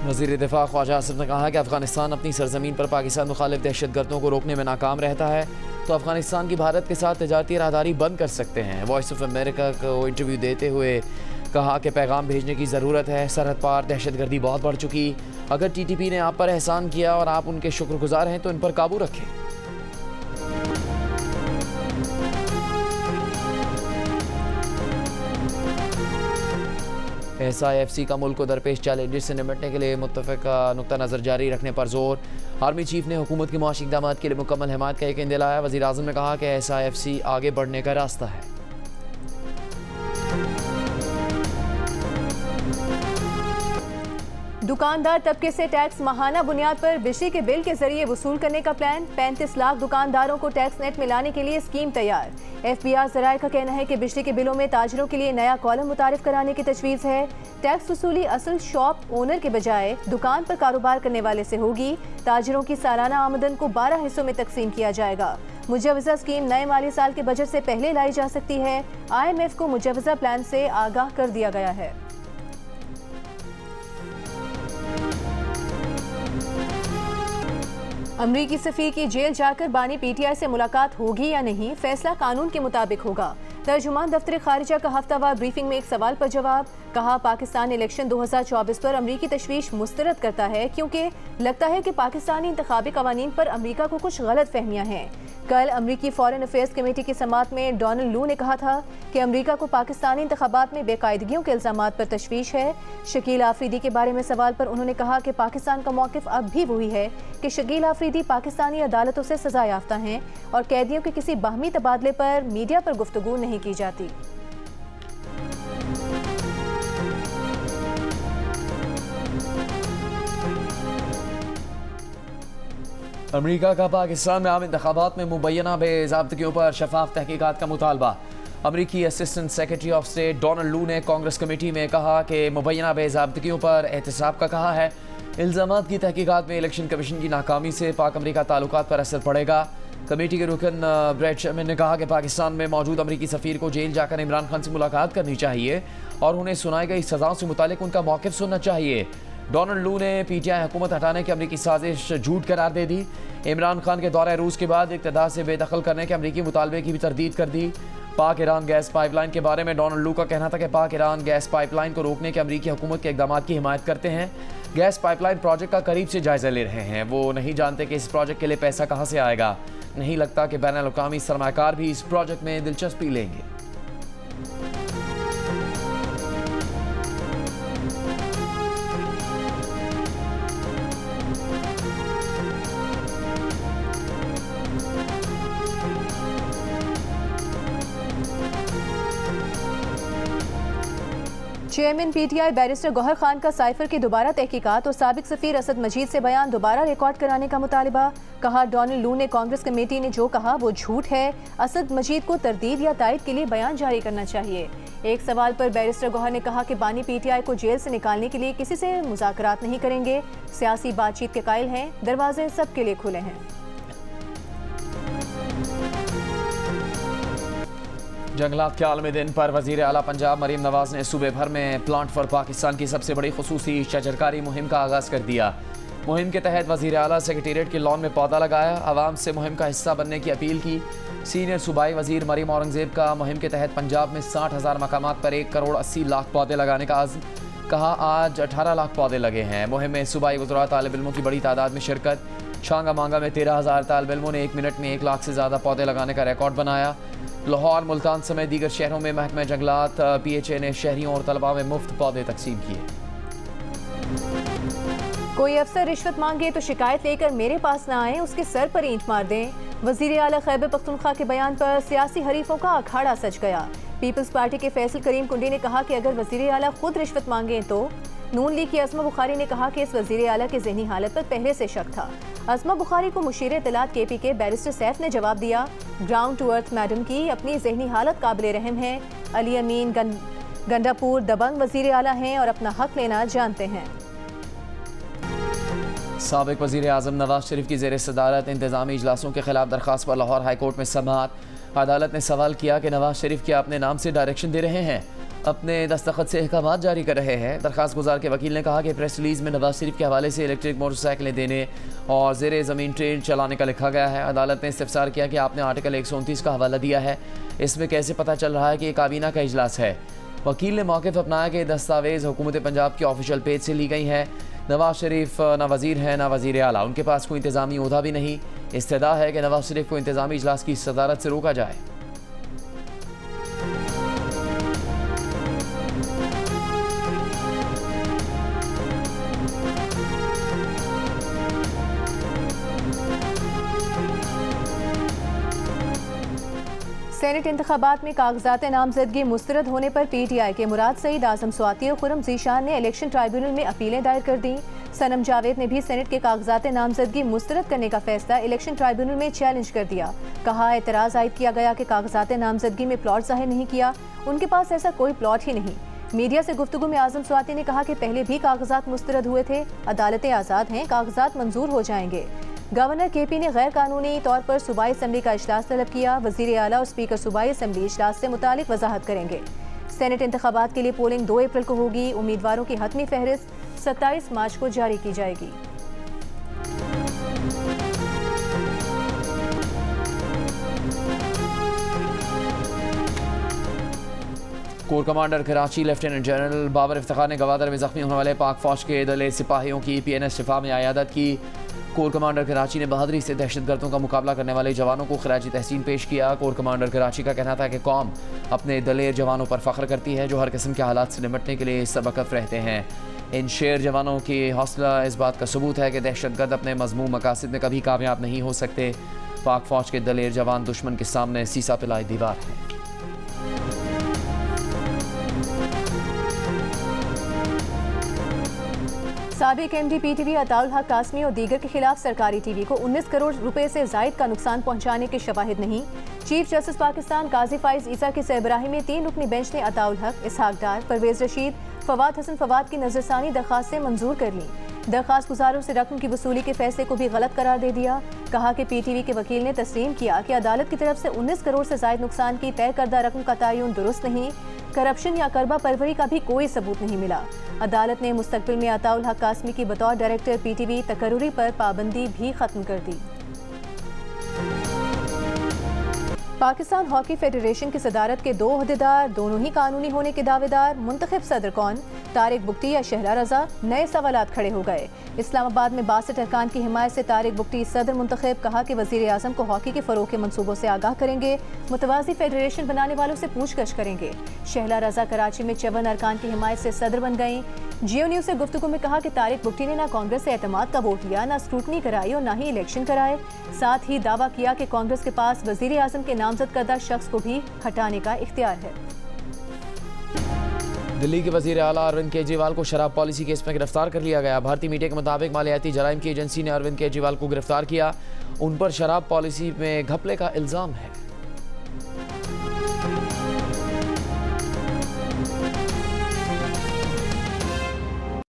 वज़ीर दिफा ख्वाजा आसिफ ने कहा कि अफगानिस्तान अपनी सरजमीन पर पाकिस्तान मुखालिफ दहशत गर्दों को रोकने में नाकाम रहता है तो अफगानिस्तान की भारत के साथ तजारती राहदारी बंद कर सकते हैं। वॉइस ऑफ अमेरिका को इंटरव्यू देते हुए कहा कि पैगाम भेजने की ज़रूरत है, सरहद पार दहशत गर्दी बहुत बढ़ चुकी। अगर TTP ने आप पर एहसान किया और आप उनके शुक्रगुजार हैं तो इन पर काबू रखें। SIFC का मुल्क को दरपेश चैलेंजेस से निपटने के लिए मुत्तफ़िक़ा नुक्ता नज़र जारी रखने पर जोर। आर्मी चीफ ने हुकूमत की मुआशी इक़दाम के लिए मुकम्मल हिमायत का यकीन दिलाया। वज़ीर आज़म ने कहा कि SIFC आगे बढ़ने का रास्ता है। दुकानदार तबके से टैक्स माहाना बुनियाद पर बिजली के बिल के जरिए वसूल करने का प्लान। 35 लाख दुकानदारों को टैक्स नेट में लाने के लिए स्कीम तैयार। FBR ज़राए का कहना है कि बिजली के बिलों में ताजरों के लिए नया कॉलम मुतारिफ कराने की तजवीज़ है। टैक्स वसूली असल शॉप ओनर के बजाय दुकान पर कारोबार करने वाले से होगी। ताजरों की सालाना आमदन को 12 हिस्सों में तकसीम किया जाएगा। मुजवज़ा स्कीम नए माली साल के बजट से पहले लाई जा सकती है। IMF को मुजवज़ा प्लान से आगाह कर दिया गया है। अमरीकी सफ़ीर की जेल जाकर बानी PTI से मुलाकात होगी या नहीं, फैसला कानून के मुताबिक होगा। तर्जुमान दफ्तर खारिजा का हफ्तावार ब्रीफिंग में एक सवाल पर जवाब। कहा, पाकिस्तान इलेक्शन 2024 पर अमरीकी तशवीश मुस्तरद करता है क्योंकि लगता है कि पाकिस्तानी इंतखाबी कवानीन पर अमरीका को कुछ गलत फहमियाँ हैं। कल अमरीकी फॉरेन अफेयर्स कमेटी की समात में डोनाल्ड लू ने कहा था कि अमरीका को पाकिस्तानी इंतखाबात में बेकायदगियों के इल्ज़ामात पर तशवीश है। शकील आफरीदी के बारे में सवाल पर उन्होंने कहा कि पाकिस्तान का मौक़िफ़ अब भी वही है कि शकील आफरीदी पाकिस्तानी अदालतों से सज़ा याफ्ता हैं और कैदियों के किसी बाहमी तबादले पर मीडिया पर गुफ्तगू नहीं की जाती। अमरीका का पाकिस्तान में आम इंतखाबात में मुबैना बेज़ाब्तगियों पर शफाफ तहकीकात का मुतालबा। अमरीकी assistant secretary of state Donald लू ने कांग्रेस कमेटी में कहा कि मुबैना बेज़ाब्तगियों पर एहतसाब का कहा है। इल्ज़ामात की तहकीकात में इलेक्शन कमीशन की नाकामी से पाक अमरीका ताल्लुकात पर असर पड़ेगा। कमेटी के रुकन ब्रैड शर्मन ने कहा कि पाकिस्तान में मौजूद अमरीकी सफ़ीर को जेल जाकर इमरान खान से मुलाकात करनी चाहिए और उन्हें सुनाई गई सज़ाओं से मुतालिक उनका मौक़िफ़ सुनना चाहिए। डोनाल्ड लू ने PTI हुकूमत हटाने की अमरीकी साजिश झूठ करार दे दी। इमरान खान के दौरे रूस के बाद इक़्तिदार से बेदखल करने के अमरीकी मुतालबे की भी तरदीद कर दी। पाक ईरान गैस पाइपलाइन के बारे में डोनाल्ड लू का कहना था कि पाक ईरान गैस पाइपलाइन को रोकने के अमरीकी हुकूमत के इक़दामात की हिमायत करते हैं। गैस पाइपलाइन प्रोजेक्ट का करीब से जायज़ा ले रहे हैं। वो नहीं जानते कि इस प्रोजेक्ट के लिए पैसा कहाँ से आएगा। नहीं लगता कि बैनुल-अक़वामी सरमायाकार भी इस प्रोजेक्ट में दिलचस्पी लेंगे। Chairman PTI barrister Gohar Khan का साइफर की दोबारा तहकीकात और साबिक सफ़ीर असद मजीद से बयान दोबारा रिकॉर्ड कराने का मुतालिबा। कहा, डोनाल्ड लू ने कांग्रेस कमेटी ने जो कहा वो झूठ है। असद मजीद को तरदीद या तायद के लिए बयान जारी करना चाहिए। एक सवाल पर बैरिस्टर गौहर ने कहा कि बानी PTI को जेल से निकालने के लिए किसी से मुज़ाकरात नहीं करेंगे। सियासी बातचीत के कायल हैं, दरवाजे सबके लिए खुले हैं। जंगलात के आलमी दिन पर वज़ीर आला पंजाब मरीम नवाज ने सूबे भर में प्लांट फॉर पाकिस्तान की सबसे बड़ी खुसूसी शजरकारी मुहिम का आगाज़ कर दिया। मुहिम के तहत वज़ीर आला सेक्रेटेरिएट के लॉन में पौधा लगाया, आवाम से मुहिम का हिस्सा बनने की अपील की। सीनियर सूबाई वज़ीर मरीम औरंगज़ेब का मुहिम के तहत पंजाब में 60,000 मकामात पर 1 करोड़ 80 लाख पौधे लगाने का आज़्म। कहा, आज 18 लाख पौधे लगे हैं। मुहिम में सूबाई वज़रा तालिब इल्मों की बड़ी तादाद में शिरकत। शांगा मांगा में 13,000 तालिब इल्मों ने 1 मिनट में 1 लाख से ज़्यादा पौधे लगाने का रिकॉर्ड बनाया। लाहौर, मुल्तान समेत दीगर शहरों में महकमा जंगलात PHA ने शहरियों और तलबा में मुफ्त पौधे तकसीम किए। कोई अफसर रिश्वत मांगे तो शिकायत लेकर मेरे पास ना आए, उसके सर पर ईंट मार दें। वज़ीर आला खैबर पख्तूनख्वा के बयान पर सियासी हरीफों का अखाड़ा सज गया। पीपल्स पार्टी के फैसल करीम कुंडी ने कहा कि अगर वज़ीर आला खुद रिश्वत मांगे तो। नून लीग की अस्मा बुखारी ने कहा कि इस वज़ीर आला की ज़हनी हालत पर पहले से शक था। अस्मा बुखारी को मुशीर इत्तलात KP के बैरिस्टर सैफ ने जवाब दिया, ग्राउंड टू अर्थ मैडम की अपनी ज़हनी हालत काबिल रहम है। अली अमीन गंडापुर दबंग वज़ीर आला हैं और अपना हक लेना जानते हैं। साबिक वज़ीर आज़म नवाज शरीफ की ज़ेर सदारत इंतज़ामी इजलासों के खिलाफ दरख्वास्त पर लाहौर हाई कोर्ट में समाअत। अदालत ने सवाल किया कि नवाज शरीफ क्या अपने नाम से डायरेक्शन दे रहे हैं। अपने दस्तखत से अहकामात जारी कर रहे हैं। दरख्वास्त गुजार के वकील ने कहा कि प्रेस रिलीज में नवाज शरीफ के हवाले से इलेक्ट्रिक मोटरसाइकिलें देने और ज़ेरे ज़मीन ट्रेन चलाने का लिखा गया है। अदालत ने इस्तिफसार किया कि आपने आर्टिकल 129 का हवाला दिया है, इसमें कैसे पता चल रहा है कि ये काबीना का इजलास है। वकील ने मौक़िफ़ अपनाया कि दस्तावेज़ हुकूमत पंजाब के ऑफिशियल पेज से ली गई हैं। नवाज शरीफ ना वज़ीर हैं ना वज़ीर आला, उनके पास कोई इंतज़ामी ओहदा भी नहीं। इस्तदा है कि नवाज शरीफ को इंतज़ामी इजलास की सदारत से रोका जाए। सेनेट इंतखाबात में कागजात नामजदगी मुस्तरद होने पर PTI के मुराद सईद, आजम स्वाति और खुरम ज़ीशान ने इलेक्शन ट्राइब्यूनल में अपीलें दायर कर दी। सनम जावेद ने भी सेनेट के कागजात नामजदगी मुस्तरद करने का फैसला इलेक्शन ट्राइब्यूनल में चैलेंज कर दिया। कहा, एतराज़ आयद किया गया कि कागजात नामजदगी में प्लॉट जाहिर नहीं किया, उनके पास ऐसा कोई प्लॉट ही नहीं। मीडिया से गुफ्तगू में आजम स्वाति ने कहा कि पहले भी कागजात मुस्तरद हुए थे, अदालतें आज़ाद हैं, कागजात मंजूर हो जाएंगे। गवर्नर KP ने गैर कानूनी तौर पर सूबाई असम्बली का इजलास तलब किया। वज़ीर आला और स्पीकर सूबाई असम्बली इजलास से मुतालिक वजाहत करेंगे। सेनेट इंतखाबात के लिए पोलिंग 2 अप्रैल को होगी। उम्मीदवारों की हतमी फहरिस्त 27 मार्च को जारी की जाएगी। Corps commander Karachi lieutenant general Babar Iftikhar ने गवादर में जख्मी होने वाले पाक फौज के दले सिपाहियों की PNS शिफा में आयादत की। कोर कमांडर कराची ने बहादुरी से दहशतगर्दों का मुकाबला करने वाले जवानों को खराजी तहसीन पेश किया। कोर कमांडर कराची का कहना था कि कौम अपने दलेर जवानों पर फख्र करती है जो हर किस्म के हालात से निपटने के लिए सबकफ रहते हैं। इन शेर जवानों की हौसला इस बात का सबूत है कि दहशतगर्द अपने मजमूम मकासद में कभी कामयाब नहीं हो सकते। पाक फौज के दलेर जवान दुश्मन के सामने सीसा पिलाई दीवार है। साबिक MD PTV अताउल हक कासमी और दीगर के खिलाफ सरकारी TV को 19 करोड़ रुपए से जायद का नुकसान पहुंचाने के शवाहिद नहीं। चीफ जस्टिस पाकिस्तान काजी फाइज ईसा की सरबराही में 3 रुकनी बेंच ने अताउल हक, इसहाक डार, परवेज रशीद, फवाद हसन फवाद की नजरसानी दरखास्तें मंजूर कर ली। दरखास्त गुजारों से रकम की वसूली के फैसले को भी गलत करार दे दिया। कहा कि PTV के वकील ने तस्लीम किया कि अदालत की तरफ से 19 करोड़ से जायद नुकसान की तय करदा रकम का तयन दुरुस्त नहीं। करप्शन या करबा परवरी का भी कोई सबूत नहीं मिला। अदालत ने मुस्तकबिल में अताउल हक कासमी की बतौर डायरेक्टर PTV तकर्रुरी पर पाबंदी भी खत्म कर दी। पाकिस्तान हॉकी फेडरेशन की सदारत के 2 ओहदेदार दोनों ही कानूनी होने के दावेदार। मुंतखब सदर कौन, तारिक बुगटी या शहला रजा? नए सवालात खड़े हो गए। इस्लामाबाद में 62 अरकान की हिमायत से तारिक बुगटी सदर मुंतखब। कहा कि वज़ीर आज़म को हॉकी के फ़रोग़ के मंसूबों से आगाह करेंगे, मुतवाज़ी फेडरेशन बनाने वालों से पूछगछ करेंगे। शहला रजा कराची में 54 अरकान की हिमायत से सदर बन गईं। जियो न्यूज़ से गुफ्तगू में कहा कि तारिक बुगटी ने ना कांग्रेस से एतमाद का वोट लिया, ना स्क्रूटनी कराई और ना ही इलेक्शन कराए। साथ ही दावा किया कि कांग्रेस के पास वज़ीर आज़म के नामजद करदा शख्स को भी हटाने का इख्तियार है। दिल्ली के वज़ीर आला अरविंद केजरीवाल को शराब पॉलिसी केस में गिरफ्तार कर लिया गया। भारतीय मीडिया के मुताबिक मालियाती जराइम की एजेंसी ने अरविंद केजरीवाल को गिरफ्तार किया। उन पर शराब पॉलिसी में घपले का इल्ज़ाम है।